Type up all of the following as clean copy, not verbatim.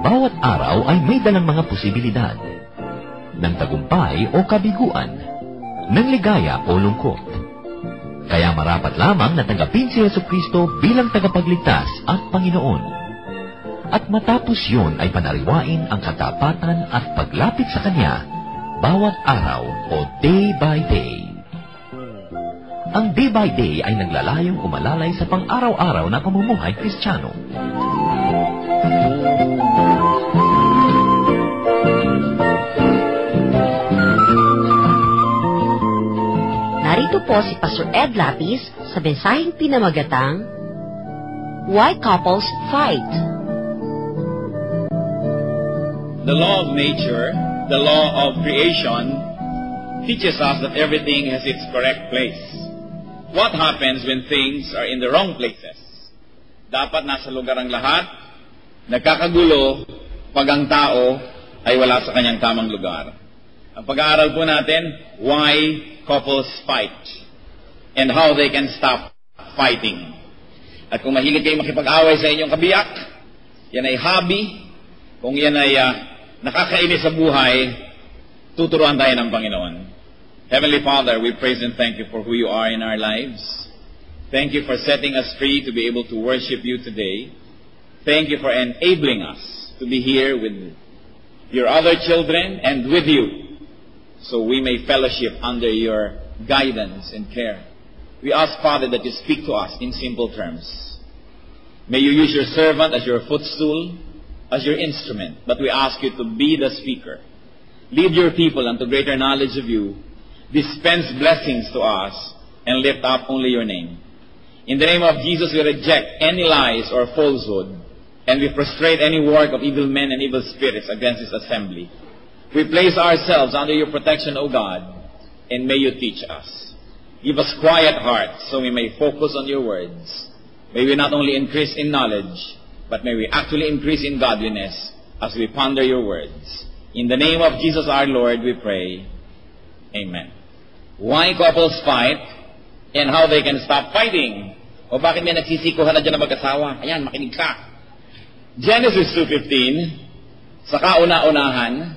Bawat araw ay may dalang mga posibilidad ng tagumpay o kabiguan, ng ligaya o lungkot. Kaya marapat lamang na tanggapin si Jesucristo bilang tagapagligtas at Panginoon. At matapos yun ay panariwain ang katapatan at paglapit sa Kanya bawat araw o day by day. Ang day by day ay naglalayong umalalay sa pang-araw-araw na pamumuhay Kristiyano. Narito po si Pastor Ed Lapis sa mensaheng pinamagatang Why Couples Fight. The law of nature, the law of creation, teaches us that everything has its correct place. What happens when things are in the wrong places? Dapat nasa lugar ang lahat, nagkakagulo pag ang tao ay wala sa kanyang tamang lugar. Ang pag-aaral po natin, why couples fight and how they can stop fighting. At kung mahilig kayo makipag-away sa inyong kabiyak, yan ay hobby. Kung yan ay nakakainis sa buhay, tuturuan tayo ng Panginoon. Heavenly Father, we praise and thank you for who you are in our lives. Thank you for setting us free to be able to worship you today. Thank you for enabling us to be here with your other children and with you, so we may fellowship under your guidance and care. We ask, Father, that you speak to us in simple terms. May you use your servant as your footstool, as your instrument, but we ask you to be the speaker. Lead your people unto greater knowledge of you, dispense blessings to us, and lift up only your name. In the name of Jesus, we reject any lies or falsehood, and we frustrate any work of evil men and evil spirits against this assembly. We place ourselves under your protection, O God, and may you teach us. Give us quiet hearts so we may focus on your words. May we not only increase in knowledge, but may we actually increase in godliness as we ponder your words. In the name of Jesus our Lord, we pray. Amen. Why couples fight and how they can stop fighting. O bakit may nagsisikuhan na dyan na mag-asawa? Ayan, makinig ka. Genesis 2:15, sa kauna-unahan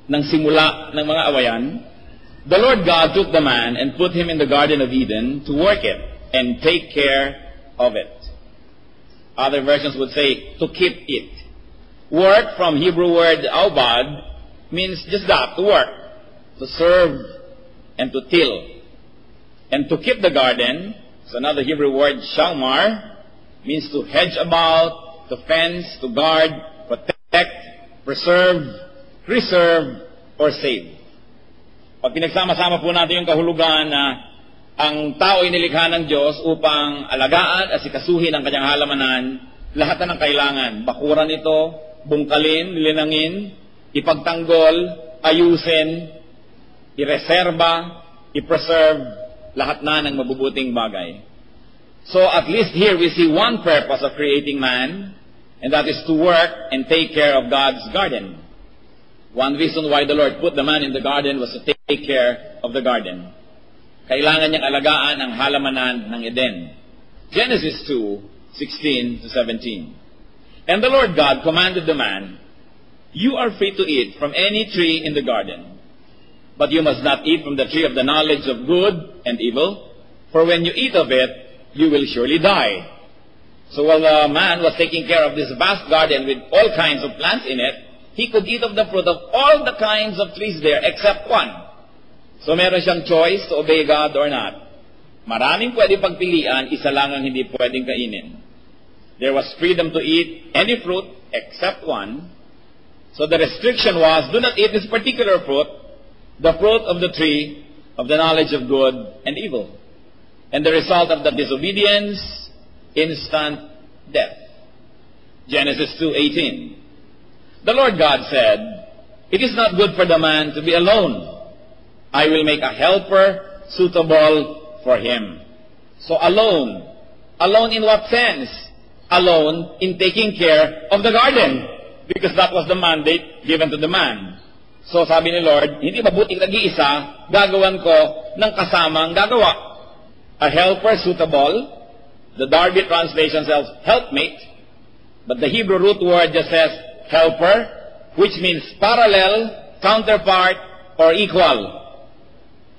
ng simula ng mga awayan, the Lord God took the man and put him in the Garden of Eden to work it and take care of it. Other versions would say, to keep it. Work from Hebrew word aubad means just that, to work, to serve, and to till. And to keep the garden, so another Hebrew word, shamar, means to hedge about, to fence, to guard, protect, preserve, reserve, or save. Pag pinagsama-sama po natin yung kahulugan na ang tao ay nilikha ng Diyos upang alagaan at sikasuhin ang kanyang halamanan, lahat na ng kailangan. Bakuran ito, bungkalin, linangin, ipagtanggol, ayusin, ireserba, ipreserve, lahat na ng mabubuting bagay. So at least here we see one purpose of creating man, and that is to work and take care of God's garden. One reason why the Lord put the man in the garden was to take care of the garden. Kailangan niyang alagaan ang halamanan ng Eden. Genesis 2:16-17. And the Lord God commanded the man, you are free to eat from any tree in the garden, but you must not eat from the tree of the knowledge of good and evil, for when you eat of it, you will surely die. So while the man was taking care of this vast garden with all kinds of plants in it, he could eat of the fruit of all the kinds of trees there except one. So meron siyang choice to obey God or not. Maraming pwede pagpilian, isa lang ang hindi pwedeng kainin. There was freedom to eat any fruit except one. So the restriction was, do not eat this particular fruit, the fruit of the tree of the knowledge of good and evil. And the result of the disobedience, instant death. Genesis 2:18. The Lord God said, it is not good for the man to be alone. I will make a helper suitable for him. So alone. Alone in what sense? Alone in taking care of the garden. Because that was the mandate given to the man. So sabi ni Lord, hindi mabuting nag-iisa, gagawan ko ng kasamang gagawa. A helper suitable. The Darby translation says helpmate. But the Hebrew root word just says helper, which means parallel, counterpart, or equal.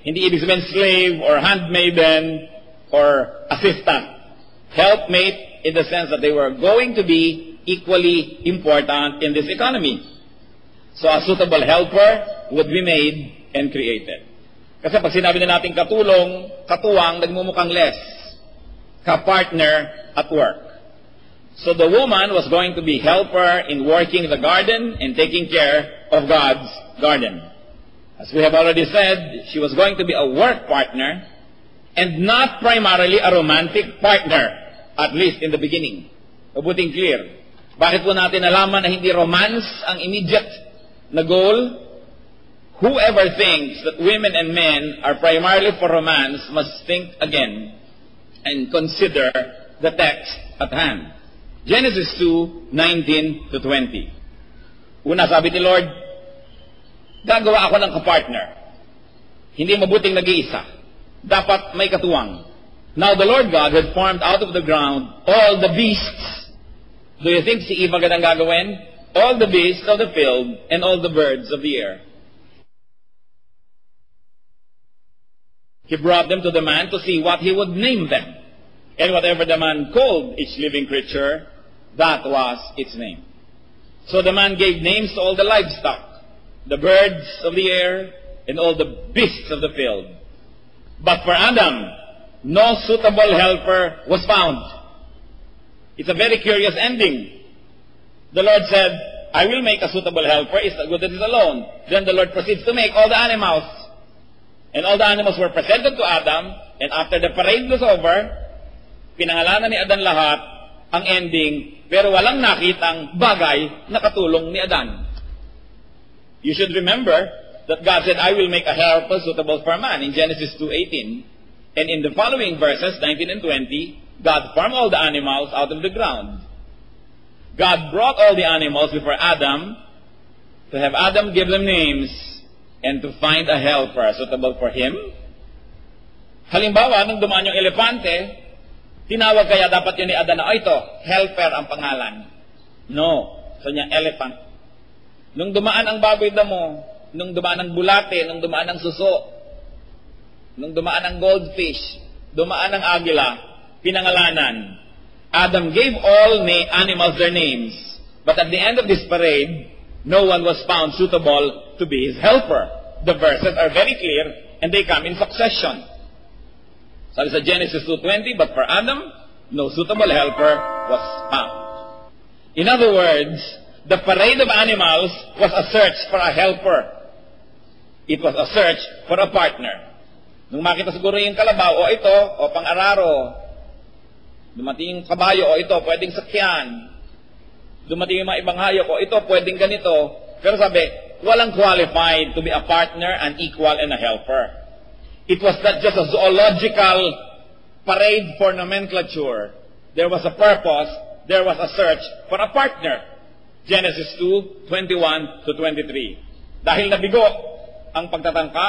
Hindi ibig sabihin slave or handmaiden or assistant. Helpmate in the sense that they were going to be equally important in this economy. So a suitable helper would be made and created. Kasi pag sinabi na natin katulong, katuwang, nagmumukhang less. Ka-partner at work. So the woman was going to be helper in working the garden and taking care of God's garden. As we have already said, she was going to be a work partner and not primarily a romantic partner, at least in the beginning. Mabuting clear. Bakit po natin nalaman na hindi romance ang immediate na goal? Whoever thinks that women and men are primarily for romance must think again and consider the text at hand. Genesis 2:19-20. Una, sabi ni Lord, gagawa ako ng kapartner. Hindi mabuting nag-iisa. Dapat may katuwang. Now the Lord God had formed out of the ground all the beasts. Do you think si Eve agad ang gagawin? All the beasts of the field and all the birds of the air. He brought them to the man to see what he would name them. And whatever the man called each living creature, that was its name. So the man gave names to all the livestock, the birds of the air, and all the beasts of the field. But for Adam, no suitable helper was found. It's a very curious ending. The Lord said, I will make a suitable helper. It's not good that it's alone. Then the Lord proceeds to make all the animals. And all the animals were presented to Adam. And after the parade was over, pinangalanan ni Adan lahat ang ending, pero walang nakitang bagay na katulong ni Adan. You should remember that God said, I will make a helper suitable for man in Genesis 2:18. And in the following verses, 19 and 20, God formed all the animals out of the ground. God brought all the animals before Adam to have Adam give them names and to find a helper suitable for him. Halimbawa, nung dumaan yung elepante, tinawag kaya dapat yun ni Adan na, ito, helper ang pangalan. No. So niya, elephant. Nung dumaan ang baboy damo, nung dumaan ang bulate, nung dumaan ang suso, nung dumaan ang goldfish, dumaan ang agila, pinangalanan. Adam gave all animals their names. But at the end of this parade, no one was found suitable to be his helper. The verses are very clear, and they come in succession. Sabi sa Genesis 2:20, but for Adam, no suitable helper was found. In other words, the parade of animals was a search for a helper. It was a search for a partner. Nung makita siguro yung kalabaw, o ito, o pang-araro, dumating yung kabayo, o ito, pwedeng sakyan. Dumating yung mga ibang hayop, o ito, pwedeng ganito. Pero sabi, walang qualified to be a partner, an equal, and a helper. It was not just a zoological parade for nomenclature. There was a purpose, there was a search for a partner. Genesis 2:21-23. Dahil nabigo ang pagtatangka,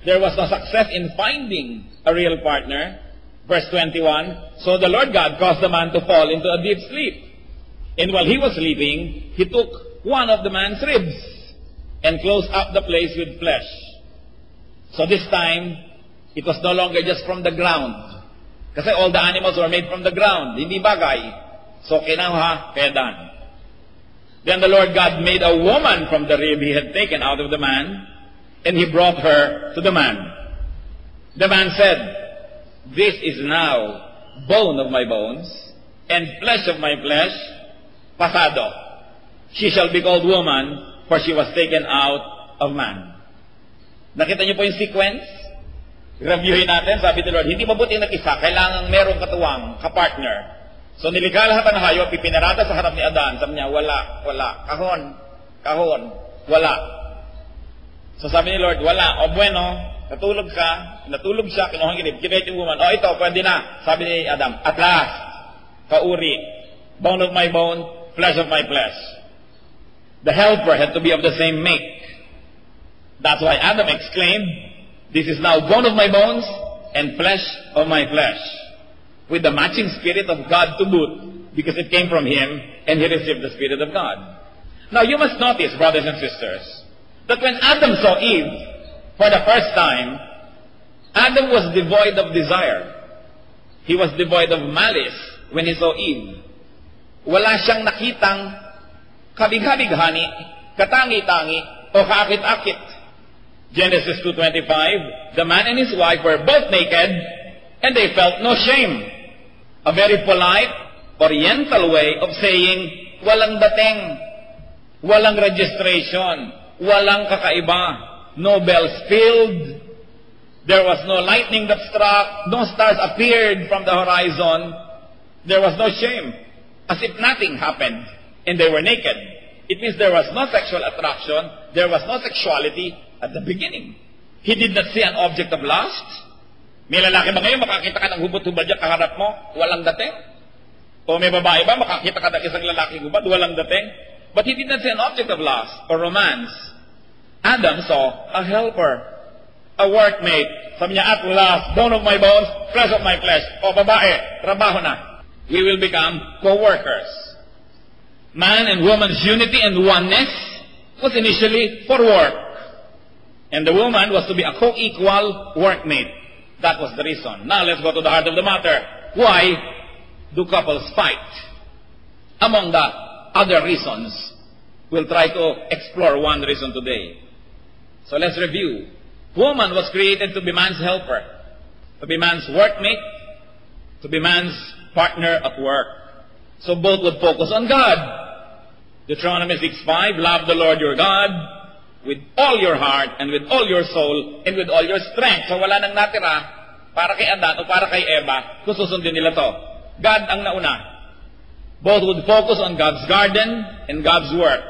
there was no success in finding a real partner. Verse 21, so the Lord God caused the man to fall into a deep sleep. And while he was sleeping, he took one of the man's ribs and closed up the place with flesh. So this time, it was no longer just from the ground. Kasi all the animals were made from the ground, hindi bagay. So kinuha, kaya done. Then the Lord God made a woman from the rib he had taken out of the man, and he brought her to the man. The man said, this is now bone of my bones, and flesh of my flesh, pasado. She shall be called woman, for she was taken out of man. Nakita niyo po yung sequence? Reviewin natin, sabi ni Lord, hindi mabuting nag-isa, kailangang merong katuwang, kapartner. So nilikha lahat ng hayop, ipinarada sa harap ni Adan. Sabi niya, wala, kahon, wala. So sabi ni Lord, wala, o bueno, Natulog siya, kinuha ng kinib, kinait yung woman, ito, pwede na. Sabi ni Adam, at last, kauri, bone of my bone, flesh of my flesh. The helper had to be of the same make. That's why Adam exclaimed, this is now bone of my bones and flesh of my flesh. With the matching Spirit of God to boot, because it came from him, and he received the Spirit of God. Now you must notice, brothers and sisters, that when Adam saw Eve, for the first time, Adam was devoid of desire. He was devoid of malice when he saw Eve. Wala siyang nakitang kabig-habighani, katangi-tangi, o kaakit-akit. Genesis 2:25, the man and his wife were both naked, and they felt no shame. A very polite, oriental way of saying, walang dating, walang registration, walang kakaiba, no bells pealed, there was no lightning that struck, no stars appeared from the horizon, there was no shame, as if nothing happened. And they were naked. It means there was no sexual attraction, there was no sexuality at the beginning. He did not see an object of lust. May lalaki ba ngayon, makakita ka ng hubot-hubad dyan kaharap mo, walang dating? O may babae ba, makakita ka ng isang lalaking hubad, walang dating? But he did not see an object of lust or romance. Adam saw a helper, a workmate. Sabi niya, at last, bone of my bones, flesh of my flesh. O babae, trabaho na. We will become co-workers. Man and woman's unity and oneness was initially for work. And the woman was to be a co-equal workmate. That was the reason. Now let's go to the heart of the matter. Why do couples fight? Among the other reasons, we'll try to explore one reason today. So let's review. Woman was created to be man's helper, to be man's workmate, to be man's partner at work. So both would focus on God. Deuteronomy 6:5, love the Lord your God with all your heart and with all your soul and with all your strength. So wala nang natira para kay Adan o para kay Eva kung susundin nila to. God ang nauna. Both would focus on God's garden and God's work.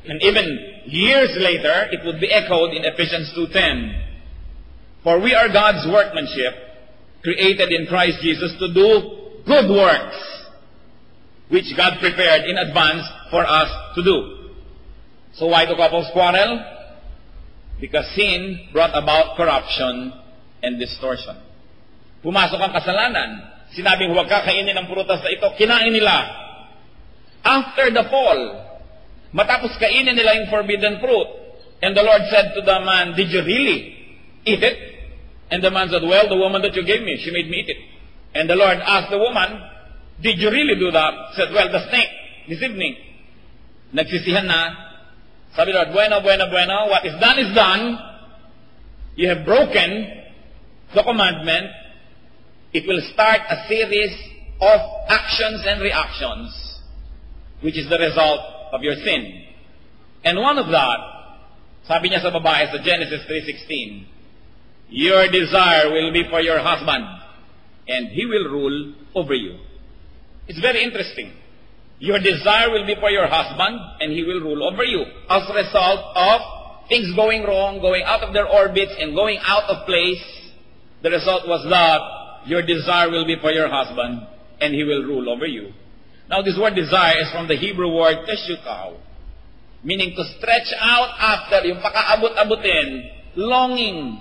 And even years later, it would be echoed in Ephesians 2:10. For we are God's workmanship, created in Christ Jesus to do good works, which God prepared in advance for us to do. So why do couples quarrel? Because sin brought about corruption and distortion. Pumasok ang kasalanan. Sinabing huwag ka kainin ng prutas na ito. Kinain nila. After the fall, matapos kainin nila yung forbidden fruit, and the Lord said to the man, did you really eat it? And the man said, well, the woman that you gave me, she made me eat it. And the Lord asked the woman, did you really do that? Said, well, the snake deceived me. Nagsisihan na. Sabi Lord, bueno. What is done. You have broken the commandment. It will start a series of actions and reactions, which is the result of your sin. And one of that, sabi niya sa babae sa Genesis 3:16, your desire will be for your husband, and he will rule over you. It's very interesting. Your desire will be for your husband, and he will rule over you. As a result of things going wrong, going out of their orbits, and going out of place, the result was that your desire will be for your husband, and he will rule over you. Now, this word desire is from the Hebrew word teshukau, meaning to stretch out after, yung pakaabot-abutin, longing,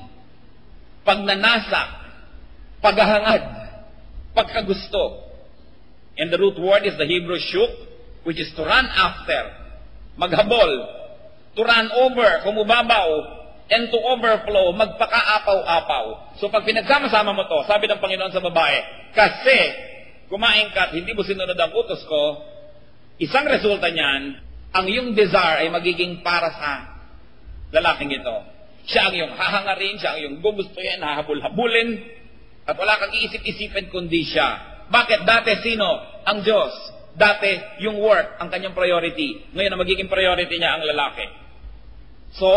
pagnanasa, paghahangad, pagkagusto. And the root word is the Hebrew shuk, which is to run after, maghabol, to run over, kumubabaw, and to overflow, magpakaapaw-apaw. So pag pinagsama-sama mo to, sabi ng Panginoon sa babae, kasi kumain ka at hindi mo sinunod ang utos ko, isang resulta niyan, ang iyong desire ay magiging para sa lalaking ito. Siya ang iyong hahangarin, siya ang iyong gugustuhin, hahabol-habulin, at wala kang iisip-isipin kundi siya. Bakit? Dati sino? Ang Diyos. Dati yung work ang kanyang priority. Ngayon na magiging priority niya ang lalaki. So,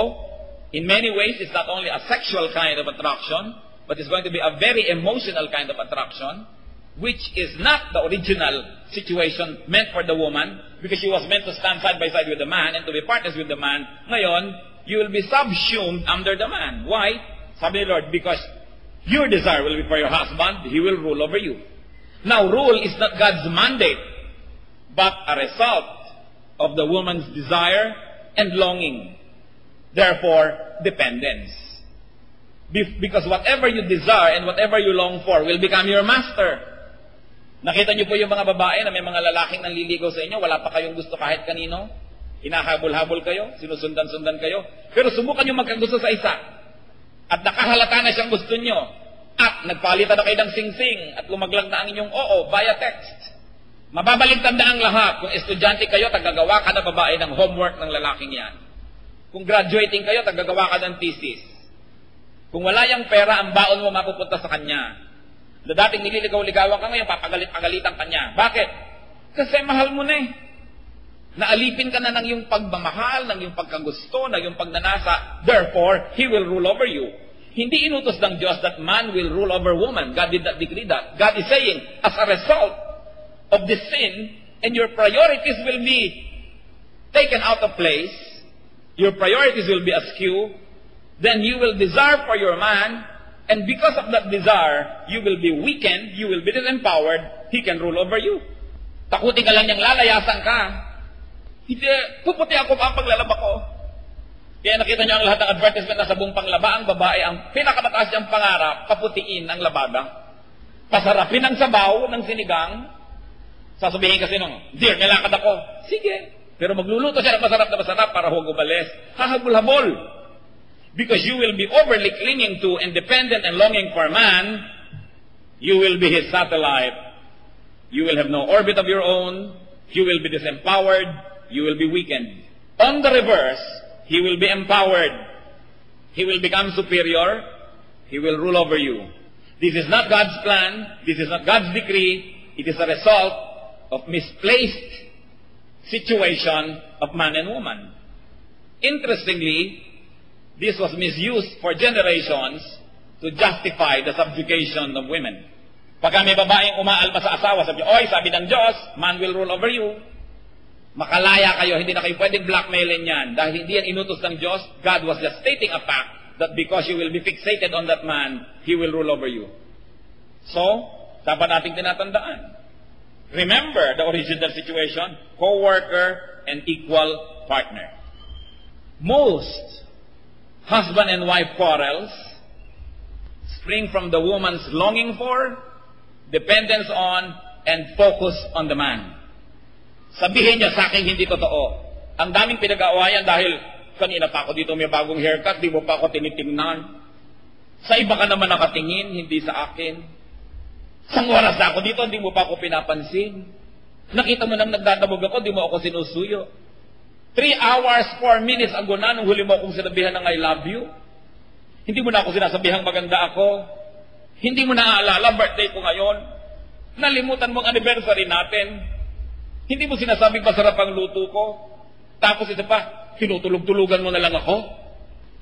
in many ways, it's not only a sexual kind of attraction, but it's going to be a very emotional kind of attraction, which is not the original situation meant for the woman, because she was meant to stand side by side with the man and to be partners with the man. Ngayon, you will be subsumed under the man. Why? Sabi ni Lord, because your desire will be for your husband, he will rule over you. Now, rule is not God's mandate, but a result of the woman's desire and longing. Therefore, dependence. Because whatever you desire and whatever you long for will become your master. Nakita niyo po yung mga babae na may mga lalaking nanliligaw sa inyo, wala pa kayong gusto kahit kanino? Hinahabol-habol kayo, sinusundan-sundan kayo, pero subukan niyo magkagusto sa isa. At nakahalata na siyang gusto niyo. At nagpalitan na kayo ng sing-sing at lumaglag na ang inyong oo via text. Mababalik tanda ang lahat. Kung estudyante kayo, tagagawa ka na babae ng homework ng lalaking yan. Kung graduating kayo, tagagawa ka ng thesis. Kung wala yung pera, ang baon mo mapupunta sa kanya. Na dating nililigaw-ligawan ka ngayon, papagalit-pagalitan kanya. Bakit? Kasi mahal mo na eh. Naalipin ka na ng iyong pagmamahal, ng iyong pagkagusto, ng iyong pagnanasa. Therefore, He will rule over you. Hindi inutos ng Diyos that man will rule over woman. God did not decree that. God is saying, as a result of this sin, and your priorities will be taken out of place, your priorities will be askew, then you will desire for your man, and because of that desire, you will be weakened, you will be disempowered, he can rule over you. Takutin ka lang niyang lalayasan ka. Hindi, puputi ako pa ang paglalaba ko. Kaya nakita niyo ang lahat ng advertisement na sa buong panglaba, ang babae, ang pinakamataas niyang pangarap, paputiin ang labada. Pasarapin ang sabaw ng sinigang. Sasabihin kasi nung, dear, nilakad ako. Sige. Pero magluluto siya ng masarap na masarap para huwag umalis. Hahabol-habol. Because you will be overly clinging to, independent and longing for man, you will be his satellite. You will have no orbit of your own. You will be disempowered. You will be weakened. On the reverse, he will be empowered. He will become superior. He will rule over you. This is not God's plan. This is not God's decree. It is a result of misplaced situation of man and woman. Interestingly, this was misused for generations to justify the subjugation of women. Pagka may babaeng umaalma sa asawa, sabi, oy, sabi ng Diyos, man will rule over you. Makalaya kayo, hindi na kayo pwedeng blackmailin yan. Dahil hindi yan inutos ng Diyos, God was just stating a fact that because you will be fixated on that man, He will rule over you. So, dapat nating tinatandaan. Remember the original situation, co-worker and equal partner. Most husband and wife quarrels spring from the woman's longing for, dependence on, and focus on the man. Sabihin niya sa akin hindi totoo. Ang daming pinag-aawayan dahil kanina pa ako dito may bagong haircut, di mo pa ako tinitingnan. Sa iba ka naman nakatingin, hindi sa akin. Sang oras na ako dito, hindi mo pa ako pinapansin. Nakita mo nang nagdadabog ako, di mo ako sinusuyo. 3 hours, 4 minutes ago na nung huli mo akong sinabihan ng I love you. Hindi mo na ako sinasabihang maganda ako. Hindi mo na aalala birthday ko ngayon. Nalimutan mo ang anniversary natin. Hindi mo sinasabing masarap ang luto ko. Tapos ito pa, tinutulog-tulugan mo na lang ako.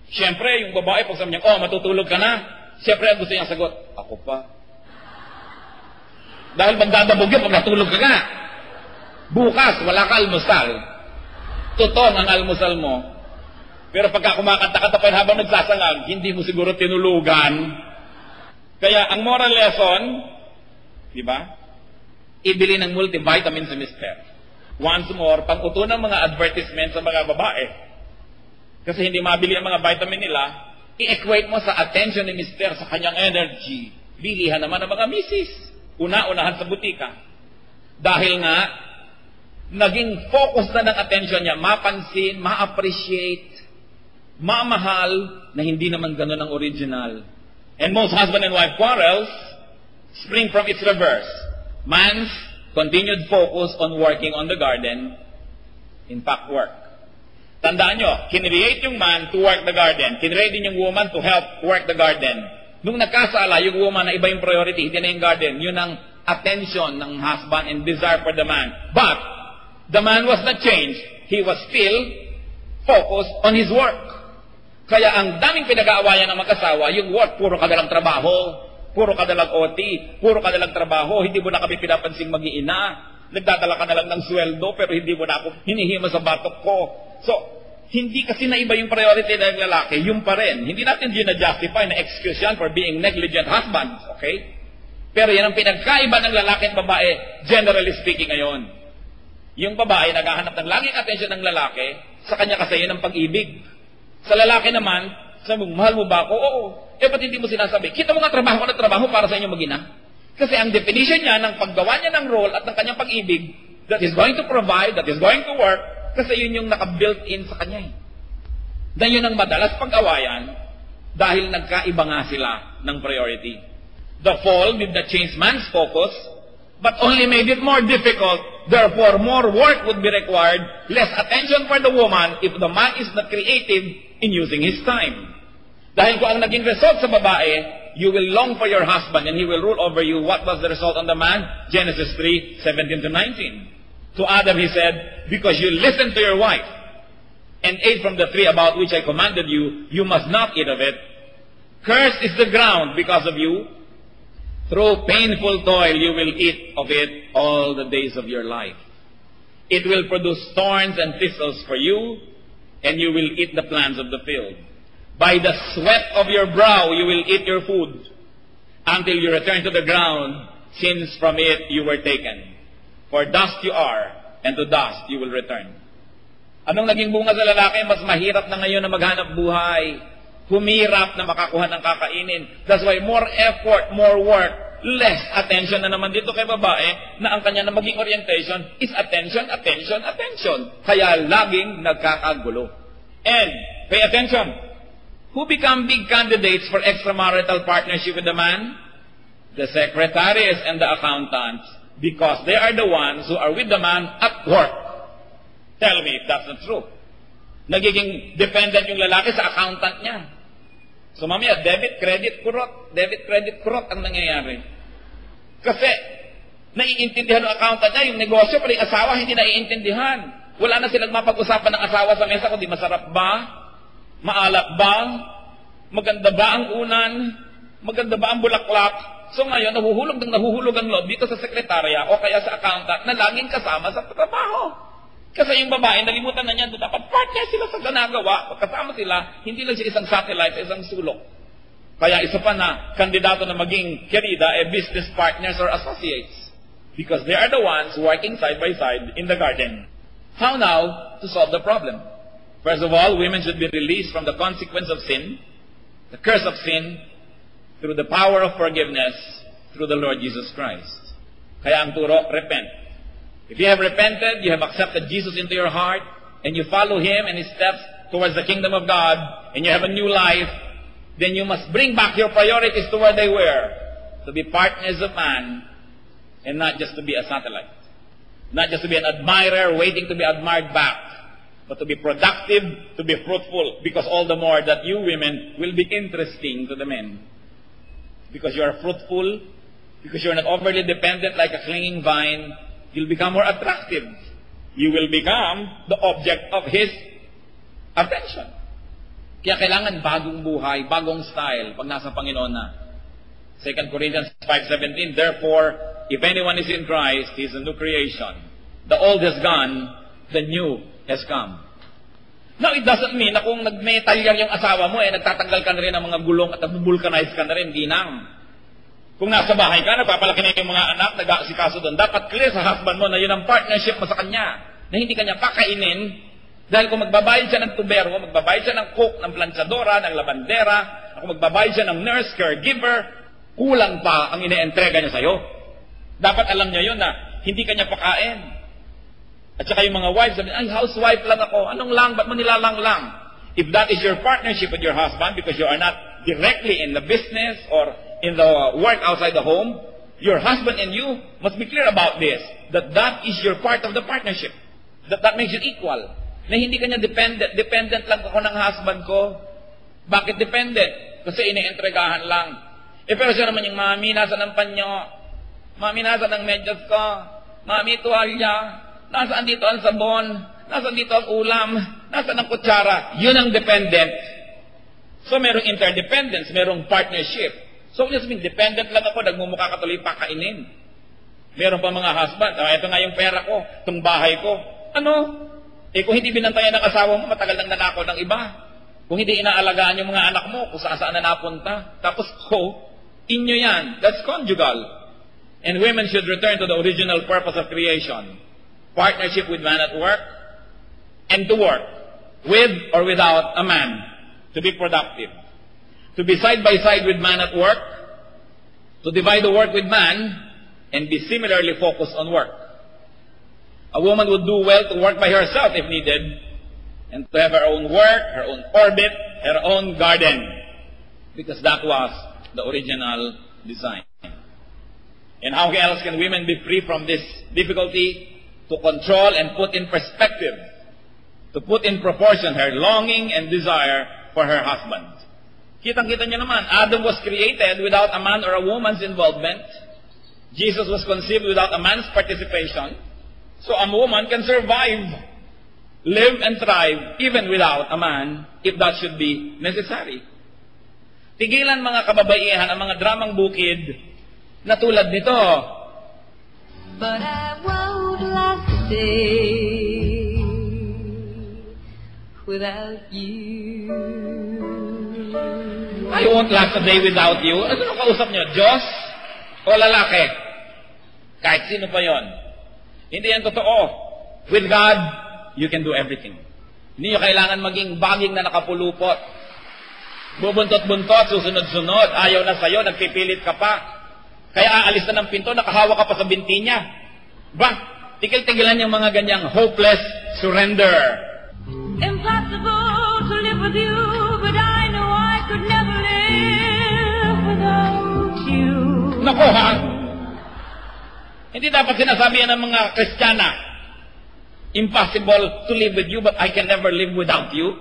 Siyempre, yung babae, pag sabi niya, oh, matutulog ka na. Siyempre, ang gusto niyang sagot, ako pa. Dahil magdadabog yun, pag natulog ka nga. Bukas, wala ka almusal. Tutong ang almusal mo. Pero pagka kumakanta ka tapos habang nagsasangag, hindi mo siguro tinulugan. Kaya, ang moral lesson, di ba? Ibili ng multivitamin sa Mister. Once more, pang-uto ng mga advertisement sa mga babae. Kasi hindi mabili ang mga vitamin nila, i-equate mo sa attention ni Mister sa kanyang energy. Bilihan naman ng mga misis. Una-unahan sa butika. Dahil nga, naging focus na ng attention niya, mapansin, ma-appreciate, mamahal, na hindi naman ganun ang original. And most husband and wife quarrels spring from its reverse. Man's continued focus on working on the garden, in fact, work. Tandaan nyo, kinreate yung man to work the garden. Kinreate din yung woman to help work the garden. Nung nagkasala, yung woman na iba yung priority, hindi na yung garden. Yun ang attention ng husband and desire for the man. But, the man was not changed. He was still focused on his work. Kaya ang daming pinag-aawayan ng mag-asawa, yung work, puro kadalang trabaho. Puro kadalang OT, puro kadalang trabaho, hindi mo na kami pinapansing mag-iina. Nagdadala ka na lang ng sweldo, pero hindi mo na ako hinihima sa batok ko. So, Hindi kasi naiba yung priority ng lalaki, yung pa rin. Hindi natin yun na-justify, na-excuse yan for being negligent husbands, okay? Pero yan ang pinagkaiba ng lalaki at babae, generally speaking ngayon. Yung babae, naghahanap ng laging atensyon ng lalaki, sa kanya kasi yun ang pag-ibig. Sa lalaki naman, sabi mo, mahal mo ba ako? Oo. Ba't hindi mo sinasabi? Kita mo nga trabaho ko na trabaho para sa inyong mag-ina. Kasi ang definition niya ng paggawa niya ng role at ng kanyang pag-ibig, that is going to provide, that is going to work, kasi yun yung naka-built-in sa kanya. Dahil yun ang madalas pag-awayan dahil nagkaiba nga sila ng priority. The fall did not change man's focus, but only made it more difficult. Therefore, more work would be required, less attention for the woman if the man is not creative in using his time. Dahil kung ang naging result sa babae, you will long for your husband and he will rule over you. What was the result on the man? Genesis 3:17-19. To Adam he said, because you listened to your wife and ate from the tree about which I commanded you, you must not eat of it. Cursed is the ground because of you. Through painful toil you will eat of it all the days of your life. It will produce thorns and thistles for you, and you will eat the plants of the field. By the sweat of your brow you will eat your food, until you return to the ground, since from it you were taken. For dust you are, and to dust you will return. Anong naging bunga sa lalaki? Mas mahirap na ngayon na maghanap buhay. Humirap na makakuha ng kakainin. That's why more effort, more work, less attention na naman dito kay babae na ang kanya na maging orientation is attention, attention, attention. Kaya laging nagkakagulo. And, pay attention. Who become big candidates for extramarital partnership with the man? The secretaries and the accountants. Because they are the ones who are with the man at work. Tell me if that's not true. Nagiging dependent yung lalaki sa accountant niya. So mamaya, debit, credit, kurot ang nangyayari. Kasi, naiintindihan ng accountant niya, yung negosyo, pero yung asawa, hindi naiintindihan. Wala na silang mapag-usapan ng asawa sa mesa, kundi masarap ba? Maalat ba? Maganda ba ang unan? Maganda ba ang bulaklak? So ngayon, nahuhulog ang loob dito sa sekretarya o kaya sa accountant na laging kasama sa trabaho. Kasi yung babae, nalimutan na niya, dapat partner sila sa ginagawa. Pagkasama sila, hindi lang siya isang satellite, isang sulok. Kaya isa pa na, kandidato na maging kerida, business partners or associates. Because they are the ones working side by side in the garden. How now to solve the problem? First of all, women should be released from the consequence of sin, the curse of sin, through the power of forgiveness, through the Lord Jesus Christ. Kaya ang turo, repent. If you have repented, you have accepted Jesus into your heart, and you follow Him and His steps towards the kingdom of God, and you have a new life, then you must bring back your priorities to where they were, to be partners of man, and not just to be a satellite. Not just to be an admirer waiting to be admired back, but to be productive, to be fruitful, because all the more that you women will be interesting to the men. Because you are fruitful, because you are not overly dependent like a clinging vine, you'll become more attractive. You will become the object of his attention. Kaya kailangan bagong buhay, bagong style pag nasa Panginoon na. 2 Corinthians 5:17, therefore, if anyone is in Christ, he is a new creation. The old has gone, the new has come. Now, it doesn't mean na kung nag-metalyan yung asawa mo, nagtatanggal ka na rin ng mga gulong at nag-vulcanize ka na rin, ginang. Kung nasa bahay ka, nagpapalaki na yung mga anak, nag-aasikaso doon, dapat clear sa husband mo na yun ang partnership mo sa kanya, na hindi kanya kakainin, dahil kung magbabayad siya ng tubero, magbabayad siya ng cook, ng planchadora, ng labandera, kung magbabayad siya ng nurse, caregiver, kulang pa ang ine-entrega niya sa'yo. Dapat alam niya yun na hindi kanya pakain. At saka yung mga wives, sabi, ay, housewife lang ako. Anong lang? Ba't mo nilalang-lang? If that is your partnership with your husband, because you are not directly in the business or in the work outside the home, your husband and you must be clear about this, that is your part of the partnership. That makes you equal. Na hindi kanya dependent. Dependent lang ako ng husband ko. Bakit dependent? Kasi ine-entregahan lang. Pero siya naman yung, mami, nasa ng panyo? Mami, nasa ng medyas ko? Mami, tuwalya? Nasaan dito ang sabon? Nasaan dito ang ulam? Nasaan ang kutsara? Yun ang dependent. So, merong interdependence, merong partnership. So, just mean, dependent lang ako, nagmumukha ka tuloy pakainin. Meron pa mga husband, ito nga yung pera ko, itong bahay ko. Ano? Kung hindi binantayan ng asawa mo, matagal nang nanakaw ng iba. Kung hindi inaalagaan yung mga anak mo, kung saan na napunta. Tapos, inyo yan. That's conjugal. And women should return to the original purpose of creation. Partnership with man at work, and to work with or without a man to be productive. To be side by side with man at work, to divide the work with man, and be similarly focused on work. A woman would do well to work by herself if needed, and to have her own work, her own orbit, her own garden, because that was the original design. And how else can women be free from this difficulty to control and put in perspective, to put in proportion her longing and desire for her husband? Kitang-kita niyo naman, Adam was created without a man or a woman's involvement. Jesus was conceived without a man's participation. So a woman can survive, live and thrive even without a man if that should be necessary. Tigilan mga kababaihan ang mga dramang bukid na tulad nito. But I won't last a day without you. I won't last a day without you. Ano nang kausap niyo? Diyos o lalaki? Kahit sino pa yon. Hindi yan totoo. With God, you can do everything. Hindi nyo kailangan maging baging na nakapulupot. Bubuntot-buntot, susunod-sunod, ayaw na sa'yo, nagpipilit ka pa. Kaya aalis na ng pinto, nakahawa ka pa sa binti niya. Tigil-tigilan yung mga ganyang hopeless surrender. Impossible to live with you, but I know I could never live without you. Naku ha! Hindi dapat sinasabi yan ng mga Kristiyana. Impossible to live with you, but I can never live without you.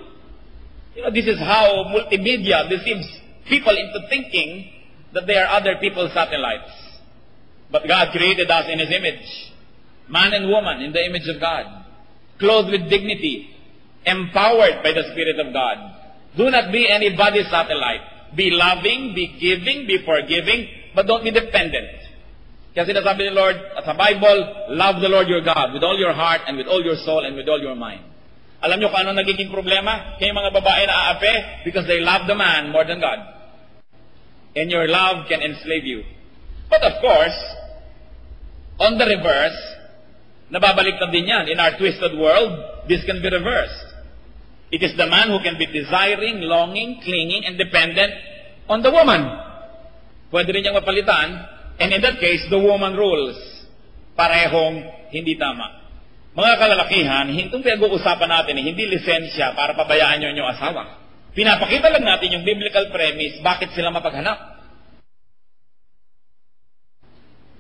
You know, this is how multimedia deceives people into thinking that they are other people's satellites. But God created us in His image. Man and woman in the image of God. Clothed with dignity. Empowered by the Spirit of God. Do not be anybody's satellite. Be loving, be giving, be forgiving, but don't be dependent. Kasi sinasabi ni Lord, sa Bible, love the Lord your God with all your heart and with all your soul and with all your mind. Alam nyo kung ano nagiging problema? Kaya yung mga babae na aape, because they love the man more than God. And your love can enslave you. But of course, on the reverse, nababalik na din yan. In our twisted world, this can be reversed. It is the man who can be desiring, longing, clinging, and dependent on the woman. Pwede rin niyang mapalitan. And in that case, the woman rules. Parehong hindi tama. Mga kalalakihan, itong pinag-uusapan natin, hindi lisensya para pabayaan nyo inyong asawa. Pinapakita lang natin yung biblical premise, bakit sila mapaghanap.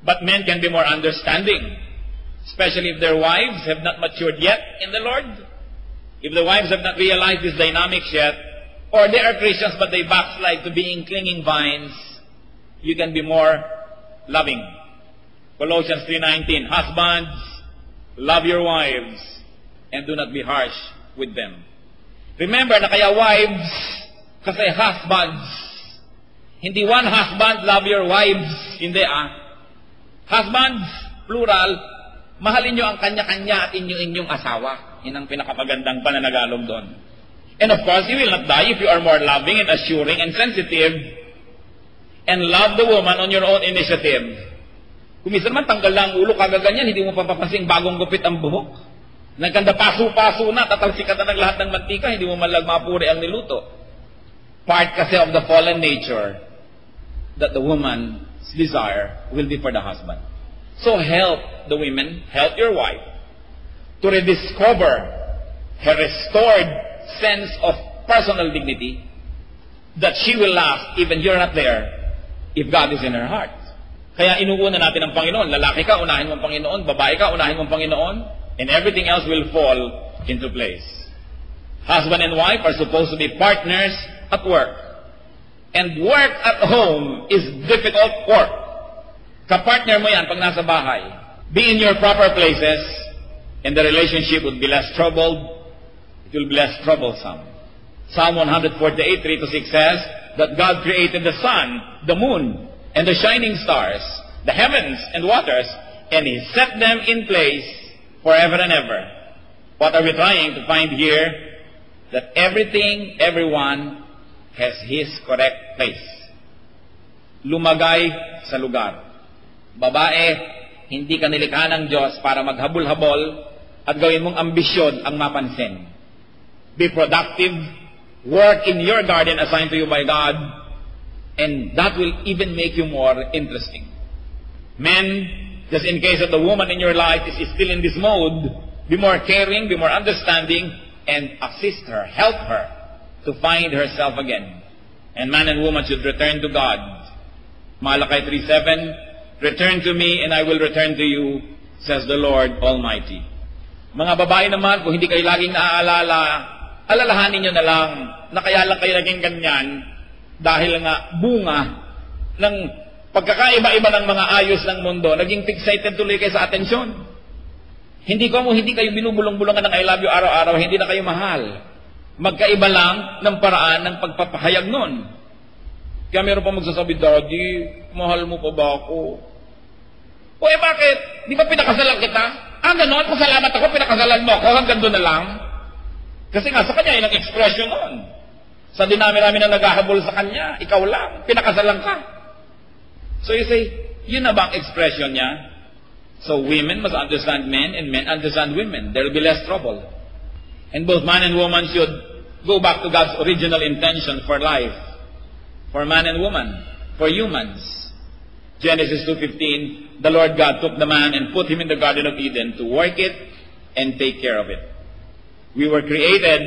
But men can be more understanding, especially if their wives have not matured yet in the Lord. If the wives have not realized these dynamics yet, or they are Christians but they backslide to being clinging vines, you can be more loving. Colossians 3:19, husbands, love your wives and do not be harsh with them. Remember na kaya wives, kasi husbands. Hindi one husband, love your wives. Hindi Husbands, plural, mahalin nyo ang kanya-kanya at inyong asawa. Yan ang pinakapagandang pananagalog doon. And of course, you will not die if you are more loving and assuring and sensitive and love the woman on your own initiative. Kung minsan man tanggal lang ulo, kagaganyan, hindi mo papapansing bagong gupit ang buhok. Nagkanda paso-paso na, tatalsikan na ng lahat ng mantika, hindi mo malag mapuri ang niluto. Part kasi of the fallen nature that the woman's desire will be for the husband. So help the women, help your wife to rediscover her restored sense of personal dignity, that she will last even you're not there if God is in her heart. Kaya inuuna natin ang Panginoon. Lalaki ka, unahin mo ang Panginoon. Babae ka, unahin mo ang Panginoon. And everything else will fall into place. Husband and wife are supposed to be partners at work. And work at home is difficult work. Kapartner mo yan pag nasa bahay. Be in your proper places, and the relationship would be less troubled. It will be less troublesome. Psalm 148:3-6 says that God created the sun, the moon, and the shining stars, the heavens and waters, and He set them in place forever and ever. What are we trying to find here? That everything, everyone has his correct place. Lumagay sa lugar. Babae, hindi ka nilikha ng Diyos para maghabol-habol at gawin mong ambisyon ang mapansin. Be productive, work in your garden assigned to you by God, and that will even make you more interesting. Men, just in case that the woman in your life is still in this mode, be more caring, be more understanding, and assist her, help her to find herself again. And man and woman should return to God. Malachi 3:7, return to me and I will return to you, says the Lord Almighty. Mga babae naman, kung hindi kayo laging naaalala, alalahanin nyo na lang na kaya lang kayo naging ganyan dahil nga bunga ng pagkakaiba-iba ng mga ayos ng mundo, naging fixated tuloy kayo sa atensyon. Hindi kayo binubulong-bulungan ng I love you araw-araw, hindi na kayo mahal. Magkaiba lang ng paraan ng pagpapahayag nun. Kaya meron pa magsasabi, Daddy, mahal mo pa ba ako? O bakit? Di ba pinakasalan kita? Ganon, kung salamat ako, pinakasalan mo ako, hanggang doon na lang. Kasi nga, sa kanya, yun ang expression nun. Sa dinami-rami na naghahabol sa kanya, ikaw lang, pinakasalan ka. So you say, yun na ba ang expression niya? So women must understand men, and men understand women. There will be less trouble. And both man and woman should go back to God's original intention for life. For man and woman. For humans. Genesis 2:15, the Lord God took the man and put him in the Garden of Eden to work it and take care of it. We were created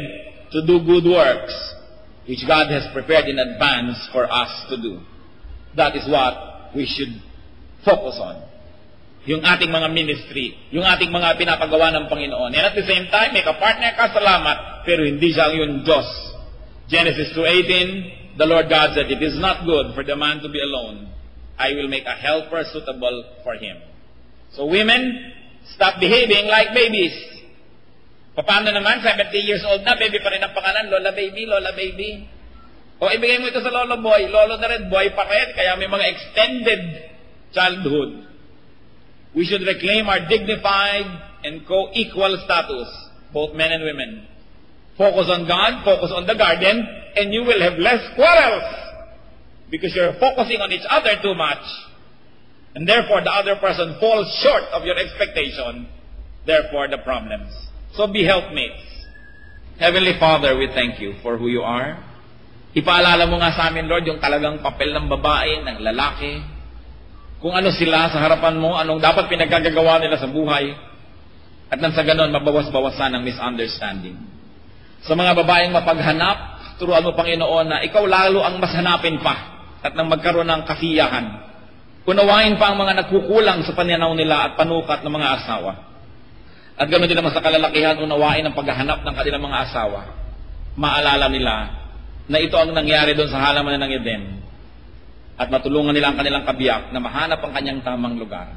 to do good works, which God has prepared in advance for us to do. That is what we should focus on. Yung ating mga ministry, yung ating mga pinapagawa ng Panginoon. And at the same time, may kapartner ka, salamat, pero hindi siya yung Diyos. Genesis 2:18, the Lord God said, it is not good for the man to be alone. I will make a helper suitable for him. So women, stop behaving like babies. Paano naman, 70 years old na, baby pa rin ang pangalan, Lola baby, Lola baby. O ibigay mo ito sa Lolo boy, Lolo na rin, boy pa rin, kaya may mga extended childhood. We should reclaim our dignified and co-equal status, both men and women. Focus on God, focus on the garden, and you will have less quarrels. Because you're focusing on each other too much. And therefore, the other person falls short of your expectation. Therefore, the problems. So be helpmates. Heavenly Father, we thank you for who you are. Ipaalala mo nga sa amin, Lord, yung talagang papel ng babae, ng lalaki. Kung ano sila sa harapan mo, anong dapat pinagkagagawa nila sa buhay. At nang sa ganon, mabawas-bawasan ang misunderstanding. Sa mga babaeng mapaghanap, turuan mo, Panginoon, na ikaw lalo ang mas hanapin pa at nang magkaroon ng kasiyahan. Unawain pa ang mga nagkukulang sa pananaw nila at panukat ng mga asawa. At ganoon din naman sa kalalakihan, unawain ang paghahanap ng kanilang mga asawa. Maalala nila na ito ang nangyari doon sa halaman ng Eden. At matulungan nila ang kanilang kabiyak na mahanap ang kanyang tamang lugar.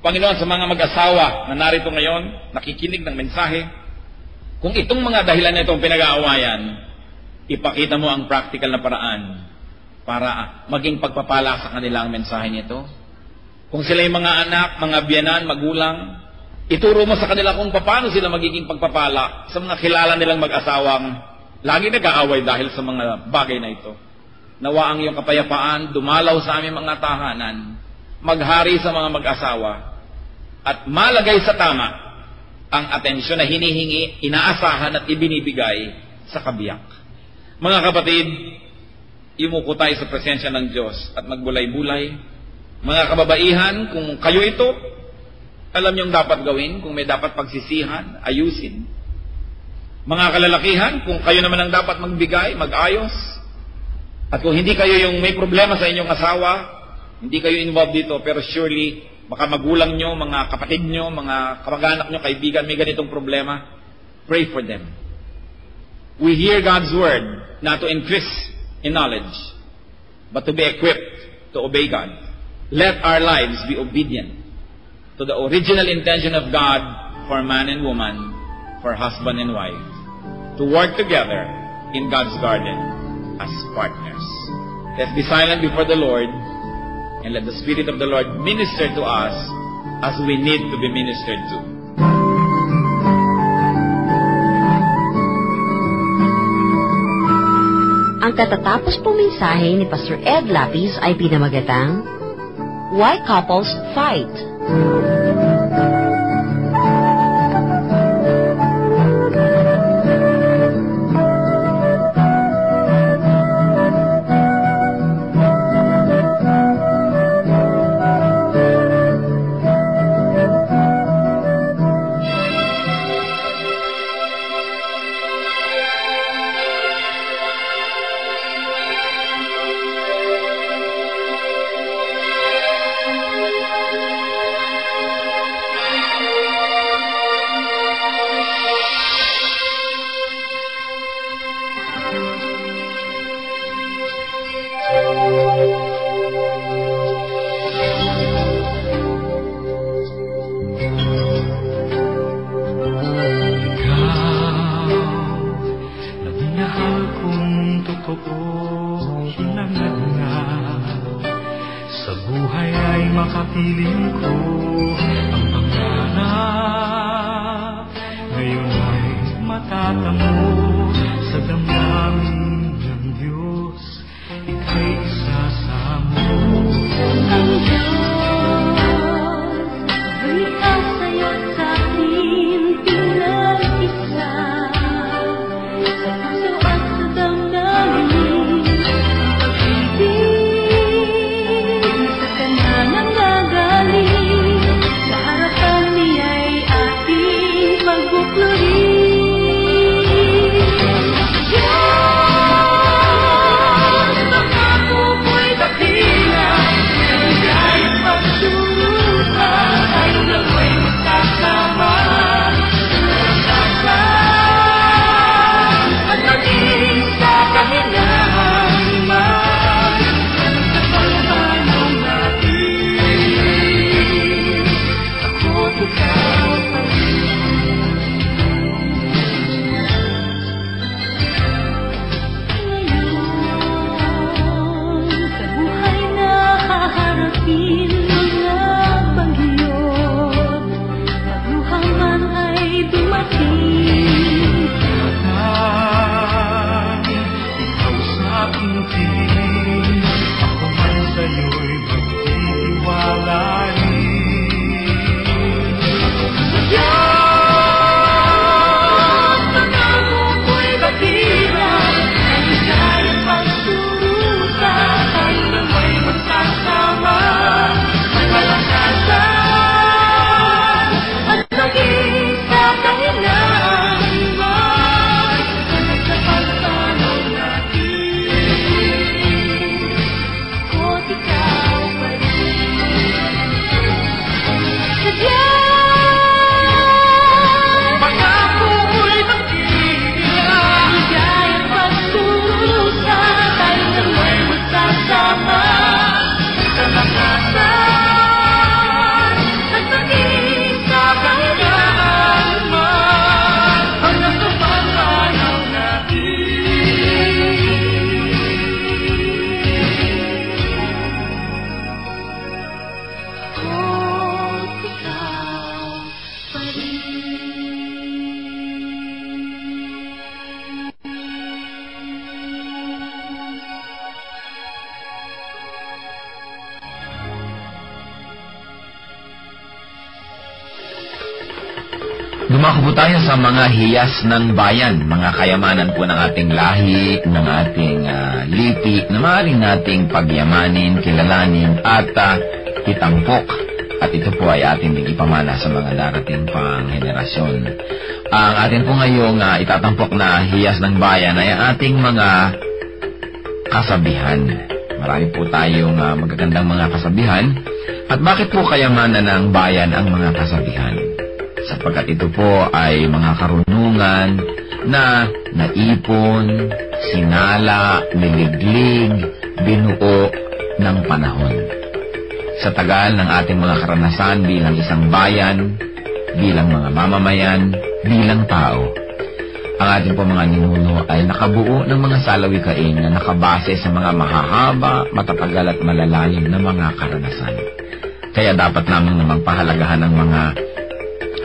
Panginoon, sa mga mag-asawa na narito ngayon, nakikinig ng mensahe, kung itong mga dahilan na itong pinag-aawayan, ipakita mo ang practical na paraan para maging pagpapala sa kanila ang mensahe nito. Kung sila yung mga anak, mga biyanan, magulang, ituro mo sa kanila kung paano sila magiging pagpapala sa mga kilala nilang mag-asawang lagi nag-aaway dahil sa mga bagay na ito. Nawa ang iyong kapayapaan, dumalaw sa aming mga tahanan, maghari sa mga mag-asawa, at malagay sa tama ang atensyon na hinihingi, inaasahan at ibinibigay sa kabiyak. Mga kapatid, imuko tayo sa presensya ng Diyos at magbulay-bulay. Mga kababaihan, kung kayo ito, alam niyong dapat gawin, kung may dapat pagsisihan, ayusin. Mga kalalakihan, kung kayo naman ang dapat magbigay, mag-ayos. At kung hindi kayo yung may problema sa inyong asawa, hindi kayo involved dito, pero surely, baka magulang nyo, mga kapatid nyo, mga kamag-anak nyo, kaibigan, may ganitong problema, pray for them. We hear God's word, not to increase in knowledge, but to be equipped to obey God. Let our lives be obedient to the original intention of God for man and woman, for husband and wife, to work together in God's garden as partners. Let's be silent before the Lord and let the Spirit of the Lord minister to us as we need to be ministered to. Ang katatapos pong mensahe ni Pastor Ed Lapis ay pinamagatang Why Couples Fight. Dumako po tayo sa mga hiyas ng bayan, mga kayamanan po ng ating lahi, ng ating lipi, na maaaring nating pagyamanin, kilalanin, at itampok. At ito po ay ating ipamana sa mga darating pang henerasyon. Ang atin po ngayong itatampok na hiyas ng bayan ay ang ating mga kasabihan. Marami po tayong magagandang mga kasabihan. At bakit po kayamanan ng bayan ang mga kasabihan? Sapagkat ito po ay mga karunungan na naipon, sinala, niliglig, binuo ng panahon. Sa tagal ng ating mga karanasan bilang isang bayan, bilang mga mamamayan, bilang tao, ang ating po mga ninuno ay nakabuo ng mga salawikain na nakabase sa mga mahahaba, matatagal at malalalim na mga karanasan. Kaya dapat lamang namang pahalagahan ng mga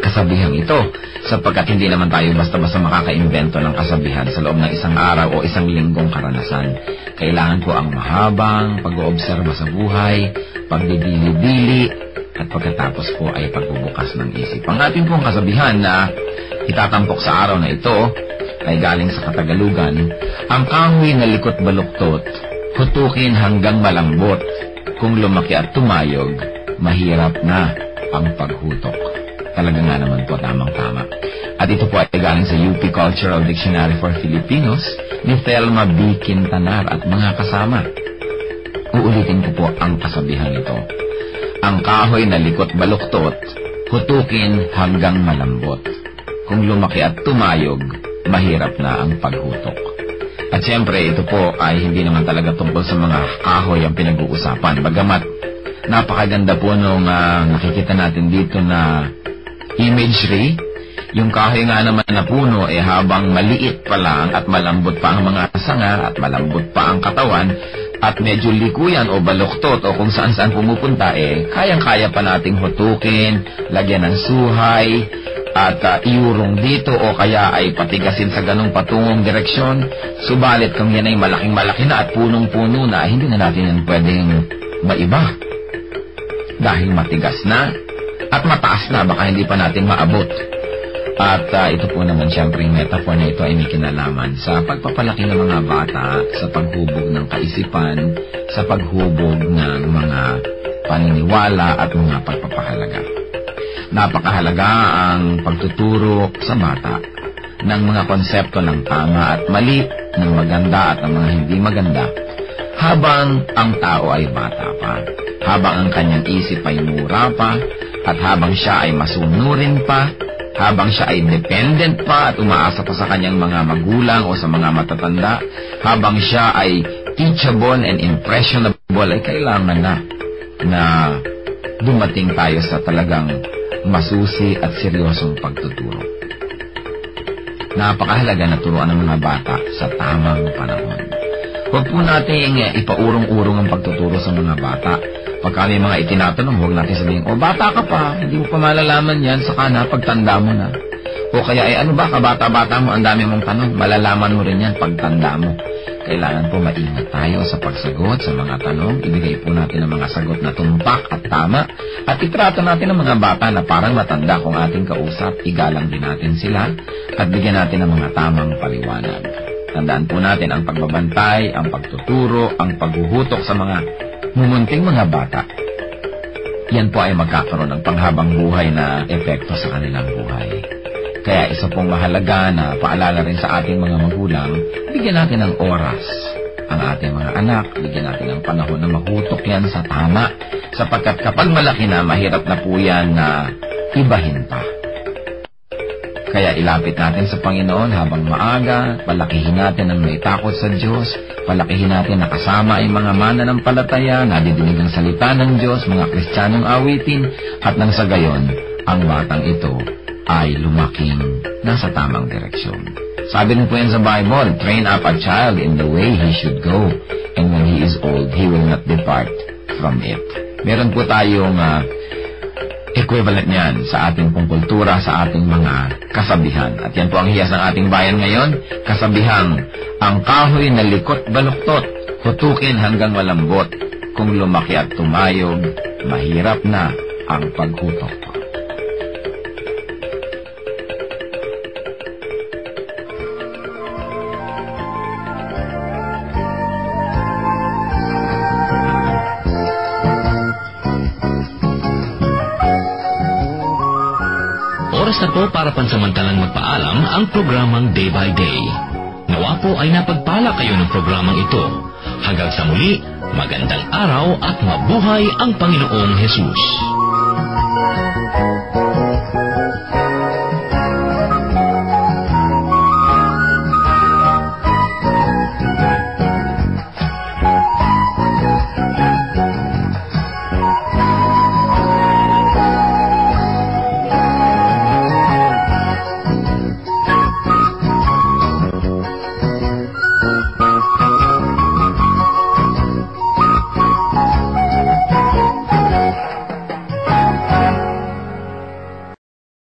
kasabihang ito, sapagkat hindi naman tayo basta-basta makaka-invento ng kasabihan sa loob ng isang araw o isang linggong karanasan. Kailangan po ang mahabang pag-oobserba sa buhay, pagdidili-dili, at pagkatapos po ay pagbubukas ng isip. Ang ating pong kasabihan na itatampok sa araw na ito ay galing sa Katagalugan, ang kahoy na likot baluktot, hutukin hanggang malambot. Kung lumaki at tumayog, mahirap na ang paghutok. Talaga nga naman po, tamang-tama. At ito po ay galing sa UP Cultural Dictionary for Filipinos ni Thelma B. Quintanar at mga kasama. Uulitin ko po ang kasabihan ito. Ang kahoy na likot baluktot, hutukin hanggang malambot. Kung lumaki at tumayog, mahirap na ang paghutok. At siyempre, ito po ay hindi naman talaga tungkol sa mga kahoy ang pinag-uusapan. Bagamat, napakaganda po nung nakikita natin dito na imagery. Yung kahoy nga naman na puno, habang maliit pa lang at malambot pa ang mga sanga at malambot pa ang katawan, at medyo likuyan o baluktot o kung saan-saan pumupunta, kayang-kaya pa nating hutukin, lagyan ng suhay, at iurong dito o kaya ay patigasin sa ganong patungong direksyon. Subalit kung yan ay malaking-malaki na at punong-puno na, hindi na natin yan pwedeng maiba. Dahil matigas na at mataas na, baka hindi pa natin maabot. At ito po naman siyempre yung metaphor na ito ay may kinalaman sa pagpapalaki ng mga bata, sa paghubog ng kaisipan, sa paghubog ng mga paniniwala at mga pagpapahalaga. Napakahalaga ang pagtuturo sa bata ng mga konsepto ng tama at mali, ng maganda at ng mga hindi maganda, habang ang tao ay bata pa, habang ang kanyang isip ay mura pa, at habang siya ay masunurin pa, habang siya ay dependent pa at umaasa pa sa kanyang mga magulang o sa mga matatanda, habang siya ay teachable and impressionable, ay kailangan na dumating tayo sa talagang masusi at seryosong pagtuturo. Napakahalaga na turuan ng mga bata sa tamang panahon. Huwag po natin ipaurong-urong ang pagtuturo sa mga bata. Pagka may mga itinatanong, huwag natin sabihin, bata ka pa, hindi mo pa malalaman yan, saka na, pagtanda mo na. O kaya, ano ba, kabata-bata mo, ang dami mong tanong, malalaman mo rin yan pagtanda mo. Kailangan po maingat tayo sa pagsagot sa mga tanong. Ibigay po natin ang mga sagot na tumpak at tama. At itrato natin ang mga bata na parang matanda kung ating kausap. Igalang din natin sila at bigyan natin ng mga tamang paliwanag. Tandaan po natin ang pagbabantay, ang pagtuturo, ang paghuhutok sa mga mumunting mga bata. Yan po ay magkakaroon ng panghabang buhay na epekto sa kanilang buhay. Kaya isa pong mahalaga na paalala rin sa ating mga magulang, bigyan natin ng oras ang ating mga anak, bigyan natin ng panahon na mahutok yan sa tama, sapagkat kapag malaki na, mahirap na po yan na ibahin pa. Kaya ilapit natin sa Panginoon habang maaga, palakihin natin ang may takot sa Diyos, palakihin natin na kasama ay mga mananampalataya, nadidinig ang salita ng Diyos, mga Kristiyanong awitin, at nang sa gayon, ang batang ito ay lumaking nasa tamang direksyon. Sabi rin po yan sa Bible, train up a child in the way he should go, and when he is old, he will not depart from it. Meron po tayong equivalent niyan sa ating pong kultura, sa ating mga kasabihan. At yan po ang hiyas ng ating bayan ngayon, kasabihang, ang kahoy na likot baluktot, hutukin hanggang malambot, kung lumaki at tumayog, mahirap na ang paghutok. Oras na po para pansamantalang magpaalam ang programang Day by Day. Nawa po ay napagpala kayo ng programang ito. Hanggang sa muli, magandang araw at mabuhay ang Panginoong Hesus.